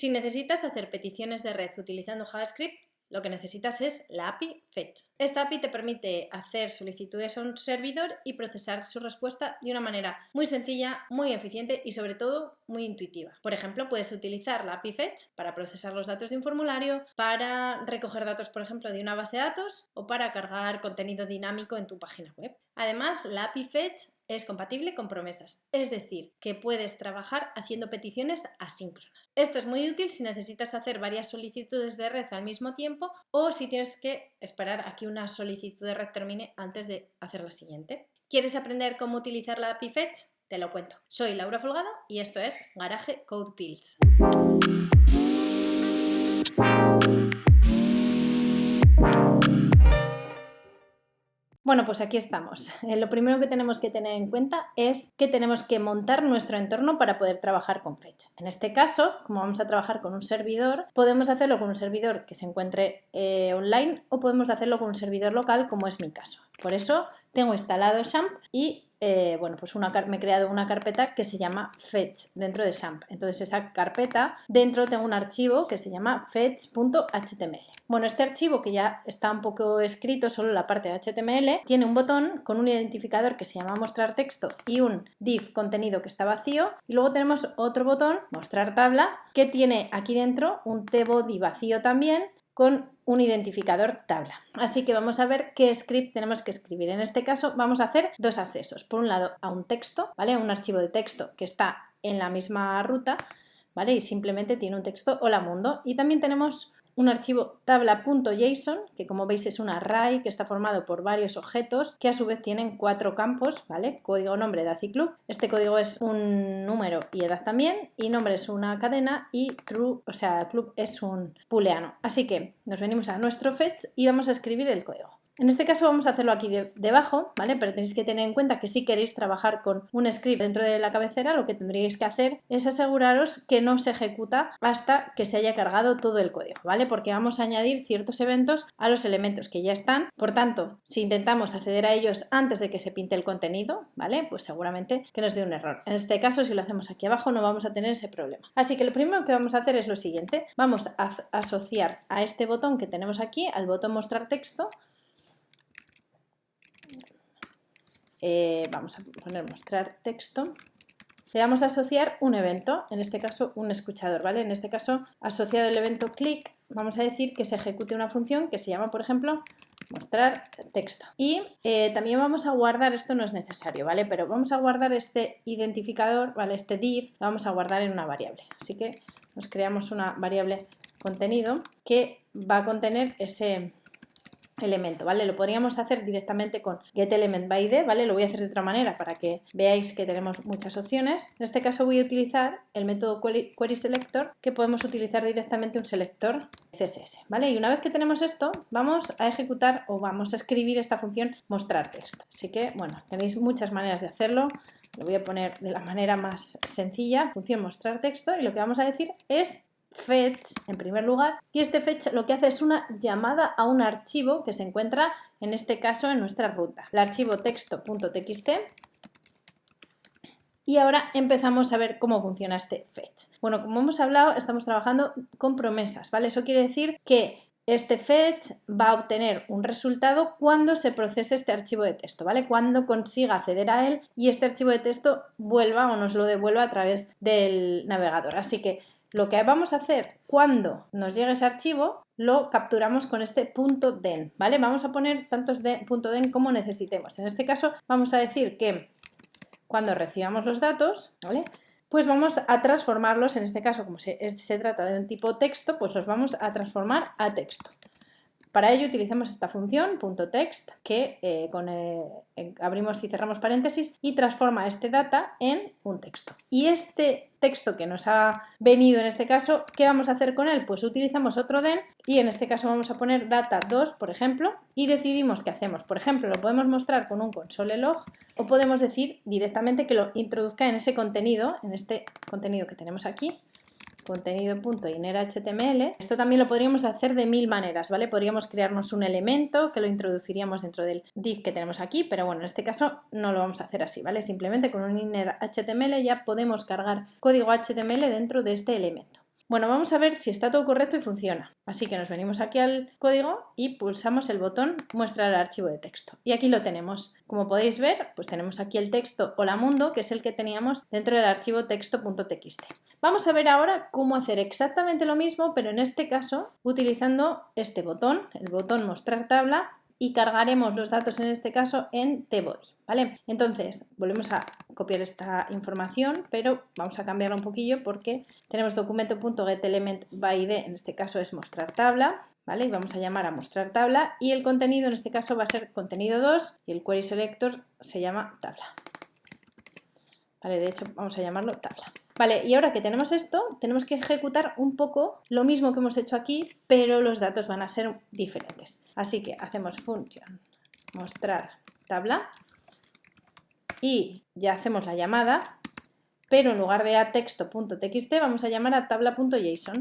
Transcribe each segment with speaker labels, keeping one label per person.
Speaker 1: Si necesitas hacer peticiones de red utilizando JavaScript, lo que necesitas es la API Fetch. Esta API te permite hacer solicitudes a un servidor y procesar su respuesta de una manera muy sencilla, muy eficiente y sobre todo muy intuitiva. Por ejemplo, puedes utilizar la API Fetch para procesar los datos de un formulario, para recoger datos, por ejemplo, de una base de datos o para cargar contenido dinámico en tu página web. Además, la API Fetch es compatible con promesas, es decir, que puedes trabajar haciendo peticiones asíncronas. Esto es muy útil si necesitas hacer varias solicitudes de red al mismo tiempo o si tienes que esperar a que una solicitud de red termine antes de hacer la siguiente. ¿Quieres aprender cómo utilizar la API Fetch? Te lo cuento. Soy Laura Folgado y esto es Garage Code Pills. Bueno, pues aquí estamos. Lo primero que tenemos que tener en cuenta es que tenemos que montar nuestro entorno para poder trabajar con Fetch. En este caso, como vamos a trabajar con un servidor, podemos hacerlo con un servidor que se encuentre online o podemos hacerlo con un servidor local, como es mi caso. Por eso tengo instalado XAMPP y bueno, pues me he creado una carpeta que se llama Fetch dentro de XAMPP. Entonces esa carpeta, dentro tengo un archivo que se llama fetch.html. Bueno, este archivo, que ya está un poco escrito, solo la parte de HTML, tiene un botón con un identificador que se llama mostrar texto y un div contenido que está vacío, y luego tenemos otro botón, mostrar tabla, que tiene aquí dentro un tbody vacío también con un identificador tabla. Así que vamos a ver qué script tenemos que escribir. En este caso vamos a hacer dos accesos. Por un lado a un texto, ¿vale? Un archivo de texto que está en la misma ruta, ¿vale? Y simplemente tiene un texto hola mundo. Y también tenemos un archivo tabla.json, que como veis es un array que está formado por varios objetos que a su vez tienen 4 campos, ¿vale? Código, nombre, edad y club. Este código es un número y edad también, y nombre es una cadena y true, o sea, club es un booleano. Así que nos venimos a nuestro fetch y vamos a escribir el código. En este caso vamos a hacerlo aquí debajo, ¿vale? Pero tenéis que tener en cuenta que si queréis trabajar con un script dentro de la cabecera, lo que tendríais que hacer es aseguraros que no se ejecuta hasta que se haya cargado todo el código, ¿vale? Porque vamos a añadir ciertos eventos a los elementos que ya están. Por tanto, si intentamos acceder a ellos antes de que se pinte el contenido, ¿vale? Pues seguramente que nos dé un error. En este caso, si lo hacemos aquí abajo, no vamos a tener ese problema. Así que lo primero que vamos a hacer es lo siguiente. Vamos a asociar a este botón que tenemos aquí, al botón mostrar texto, vamos a poner mostrar texto, le vamos a asociar un evento, en este caso un escuchador, ¿vale? En este caso, asociado el evento click, vamos a decir que se ejecute una función que se llama, por ejemplo, mostrar texto. Y también vamos a guardar, esto no es necesario, ¿vale? Pero vamos a guardar este identificador, ¿vale? Este div, lo vamos a guardar en una variable. Así que nos creamos una variable contenido que va a contener ese elemento, ¿vale? Lo podríamos hacer directamente con getElementById, ¿vale? Lo voy a hacer de otra manera para que veáis que tenemos muchas opciones. En este caso voy a utilizar el método querySelector, que podemos utilizar directamente un selector CSS, ¿vale? Y una vez que tenemos esto, vamos a ejecutar o vamos a escribir esta función mostrar texto. Así que, bueno, tenéis muchas maneras de hacerlo. Lo voy a poner de la manera más sencilla, función mostrar texto, y lo que vamos a decir es fetch en primer lugar, y este fetch lo que hace es una llamada a un archivo que se encuentra en este caso en nuestra ruta, el archivo texto.txt. Y ahora empezamos a ver cómo funciona este fetch. Bueno, como hemos hablado, estamos trabajando con promesas, ¿vale? Eso quiere decir que este fetch va a obtener un resultado cuando se procese este archivo de texto, ¿vale? Cuando consiga acceder a él y este archivo de texto vuelva o nos lo devuelva a través del navegador. Así que lo que vamos a hacer cuando nos llegue ese archivo, lo capturamos con este .den, ¿vale? Vamos a poner tantos .den como necesitemos. En este caso vamos a decir que cuando recibamos los datos, ¿vale? Pues vamos a transformarlos, en este caso como se trata de un tipo texto, pues los vamos a transformar a texto. Para ello utilizamos esta función .text que abrimos y cerramos paréntesis y transforma este data en un texto. Y este texto que nos ha venido en este caso, ¿qué vamos a hacer con él? Pues utilizamos otro den y en este caso vamos a poner data2, por ejemplo, y decidimos qué hacemos. Por ejemplo, lo podemos mostrar con un console log o podemos decir directamente que lo introduzca en ese contenido, en este contenido que tenemos aquí, contenido.innerHTML. Esto también lo podríamos hacer de 1000 maneras, ¿vale? Podríamos crearnos un elemento que lo introduciríamos dentro del div que tenemos aquí, pero bueno, en este caso no lo vamos a hacer así, ¿vale? Simplemente con un innerHTML ya podemos cargar código HTML dentro de este elemento. Bueno, vamos a ver si está todo correcto y funciona. Así que nos venimos aquí al código y pulsamos el botón muestra el archivo de texto. Y aquí lo tenemos. Como podéis ver, pues tenemos aquí el texto Hola Mundo, que es el que teníamos dentro del archivo texto.txt. Vamos a ver ahora cómo hacer exactamente lo mismo, pero en este caso utilizando este botón, el botón mostrar tabla, y cargaremos los datos en este caso en tbody, ¿vale? Entonces, volvemos a copiar esta información, pero vamos a cambiarla un poquillo porque tenemos documento.getElementById, en este caso es mostrar tabla, ¿vale? Y vamos a llamar a mostrar tabla y el contenido en este caso va a ser contenido 2 y el query selector se llama tabla. Vale, de hecho vamos a llamarlo tabla. Vale, y ahora que tenemos esto, tenemos que ejecutar un poco lo mismo que hemos hecho aquí, pero los datos van a ser diferentes. Así que hacemos function mostrar tabla y ya hacemos la llamada, pero en lugar de a texto.txt vamos a llamar a tabla.json.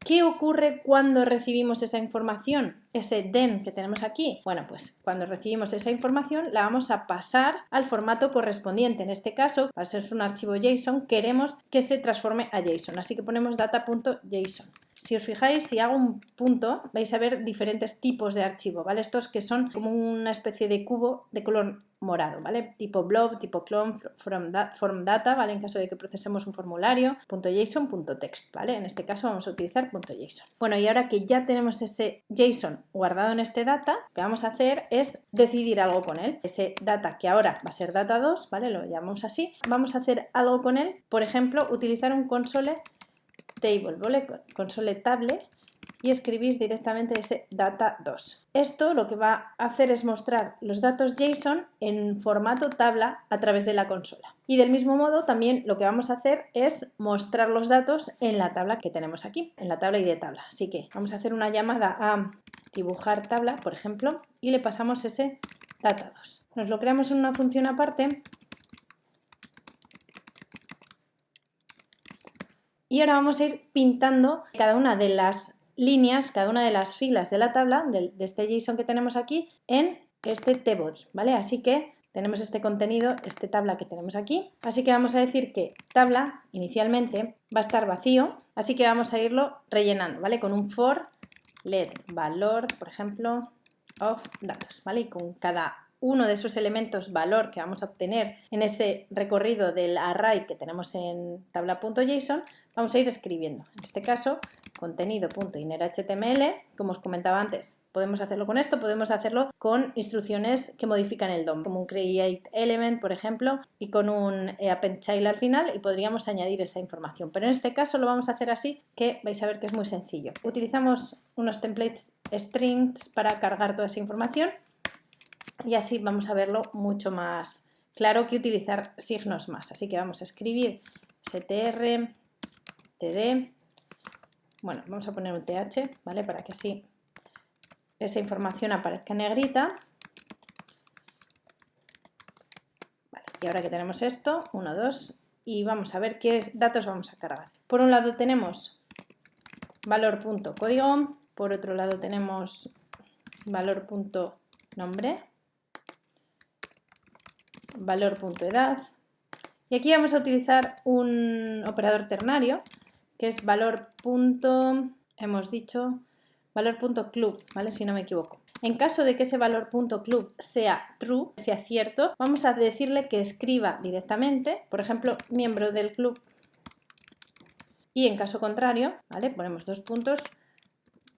Speaker 1: ¿Qué ocurre cuando recibimos esa información? Ese den que tenemos aquí. Bueno, pues cuando recibimos esa información la vamos a pasar al formato correspondiente. En este caso, al ser un archivo JSON, queremos que se transforme a JSON. Así que ponemos data.json. Si os fijáis, si hago un punto, vais a ver diferentes tipos de archivo, ¿vale? Estos que son como una especie de cubo de color morado, ¿vale? Tipo blob, tipo clone, form data, ¿vale? En caso de que procesemos un formulario, .json, .text, ¿vale? En este caso vamos a utilizar .json. Bueno, y ahora que ya tenemos ese JSON guardado en este data, lo que vamos a hacer es decidir algo con él. Ese data que ahora va a ser data 2, ¿vale? Lo llamamos así. Vamos a hacer algo con él, por ejemplo, utilizar un console table, ¿vale? Console table y escribís directamente ese data 2. Esto lo que va a hacer es mostrar los datos JSON en formato tabla a través de la consola. Y del mismo modo también lo que vamos a hacer es mostrar los datos en la tabla que tenemos aquí, en la tabla id tabla. Así que vamos a hacer una llamada a dibujar tabla, por ejemplo, y le pasamos ese data 2. Nos lo creamos en una función aparte. Y ahora vamos a ir pintando cada una de las líneas, cada una de las filas de la tabla, de este JSON que tenemos aquí, en este tbody, ¿vale? Así que tenemos este contenido, este tabla que tenemos aquí. Así que vamos a decir que tabla inicialmente va a estar vacío, así que vamos a irlo rellenando, ¿vale? Con un for let valor, por ejemplo, of datos, ¿vale? Y con cada uno de esos elementos valor que vamos a obtener en ese recorrido del array que tenemos en tabla.json, vamos a ir escribiendo. En este caso, contenido.innerHTML, como os comentaba antes, podemos hacerlo con esto, podemos hacerlo con instrucciones que modifican el DOM, como un create element, por ejemplo, y con un append child al final, y podríamos añadir esa información. Pero en este caso lo vamos a hacer así, que vais a ver que es muy sencillo. Utilizamos unos templates strings para cargar toda esa información, y así vamos a verlo mucho más claro que utilizar signos más. Así que vamos a escribir str, td, bueno, vamos a poner un th, ¿vale? Para que así esa información aparezca en negrita. Vale, y ahora que tenemos esto, 1, 2, y vamos a ver qué datos vamos a cargar. Por un lado tenemos valor.código, por otro lado tenemos valor.nombre, valor.edad, y aquí vamos a utilizar un operador ternario que es valor.club, ¿vale? Si no me equivoco. En caso de que ese valor.club sea true, sea cierto, vamos a decirle que escriba directamente, por ejemplo, miembro del club, y en caso contrario, ¿vale? Ponemos 2 puntos,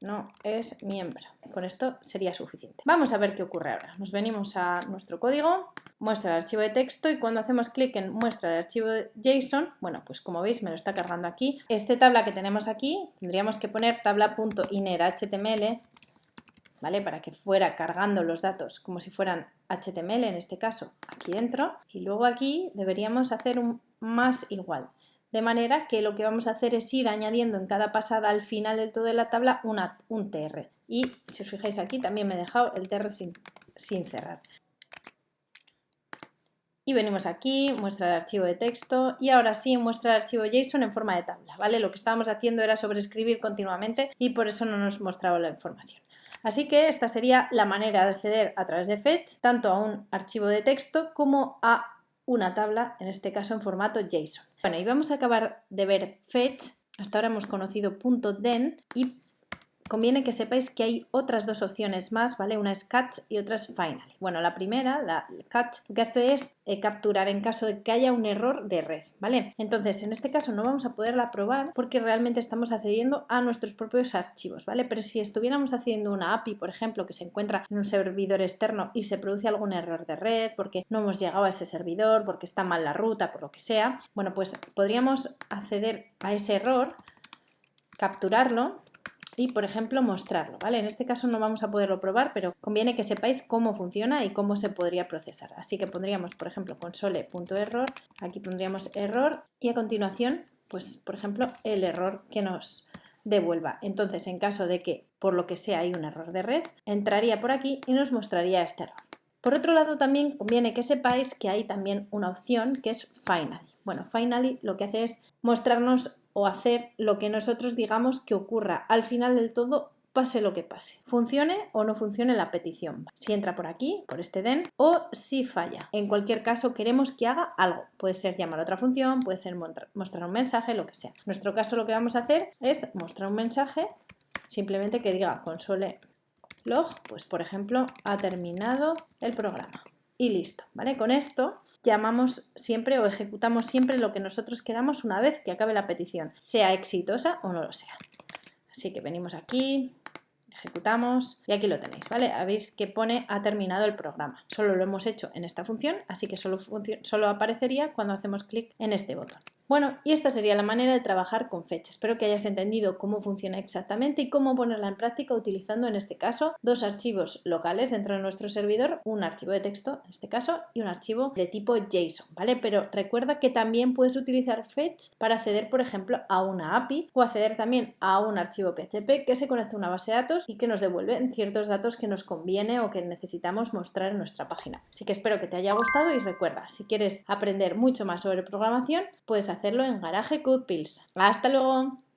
Speaker 1: no es miembro. Con esto sería suficiente. Vamos a ver qué ocurre ahora. Nos venimos a nuestro código, muestra el archivo de texto, y cuando hacemos clic en muestra el archivo de JSON, bueno, pues como veis me lo está cargando aquí. Este tabla que tenemos aquí, tendríamos que poner tabla.innerHTML, ¿vale? Para que fuera cargando los datos como si fueran HTML, en este caso, aquí dentro. Y luego aquí deberíamos hacer un más igual. De manera que lo que vamos a hacer es ir añadiendo en cada pasada al final del todo de la tabla un tr. Y si os fijáis aquí también me he dejado el tr sin cerrar. Y venimos aquí, muestra el archivo de texto, y ahora sí muestra el archivo JSON en forma de tabla, ¿vale? Lo que estábamos haciendo era sobreescribir continuamente y por eso no nos mostraba la información. Así que esta sería la manera de acceder a través de Fetch tanto a un archivo de texto como a una tabla, en este caso en formato JSON. Bueno, y vamos a acabar de ver fetch. Hasta ahora hemos conocido .then y conviene que sepáis que hay otras dos opciones más, ¿vale? Una es catch y otra es finally. Bueno, la primera, la catch, lo que hace es capturar en caso de que haya un error de red, ¿vale? Entonces, en este caso no vamos a poderla probar porque realmente estamos accediendo a nuestros propios archivos, ¿vale? Pero si estuviéramos haciendo una API, por ejemplo, que se encuentra en un servidor externo y se produce algún error de red porque no hemos llegado a ese servidor, porque está mal la ruta, por lo que sea, bueno, pues podríamos acceder a ese error, capturarlo y, por ejemplo, mostrarlo, ¿vale? En este caso no vamos a poderlo probar, pero conviene que sepáis cómo funciona y cómo se podría procesar. Así que pondríamos, por ejemplo, console.error, aquí pondríamos error y a continuación, pues, por ejemplo, el error que nos devuelva. Entonces, en caso de que, por lo que sea, hay un error de red, entraría por aquí y nos mostraría este error. Por otro lado, también conviene que sepáis que hay también una opción que es finally. Bueno, finally lo que hace es mostrarnos o hacer lo que nosotros digamos que ocurra al final del todo, pase lo que pase, funcione o no funcione la petición, si entra por aquí, por este then, o si falla. En cualquier caso queremos que haga algo, puede ser llamar a otra función, puede ser mostrar un mensaje, lo que sea. En nuestro caso lo que vamos a hacer es mostrar un mensaje, simplemente que diga console log, pues por ejemplo ha terminado el programa y listo, ¿vale? Con esto llamamos siempre o ejecutamos siempre lo que nosotros queramos una vez que acabe la petición, sea exitosa o no lo sea. Así que venimos aquí, ejecutamos y aquí lo tenéis, ¿vale? Veis que pone ha terminado el programa. Solo lo hemos hecho en esta función, así que solo aparecería cuando hacemos clic en este botón. Bueno, y esta sería la manera de trabajar con fetch. Espero que hayas entendido cómo funciona exactamente y cómo ponerla en práctica utilizando en este caso dos archivos locales dentro de nuestro servidor, un archivo de texto en este caso y un archivo de tipo JSON, ¿vale? Pero recuerda que también puedes utilizar fetch para acceder, por ejemplo, a una API o acceder también a un archivo PHP que se conecta a una base de datos y que nos devuelve ciertos datos que nos conviene o que necesitamos mostrar en nuestra página. Así que espero que te haya gustado y recuerda, si quieres aprender mucho más sobre programación, puedes hacerlo en Garage Code Pills. ¡Hasta luego!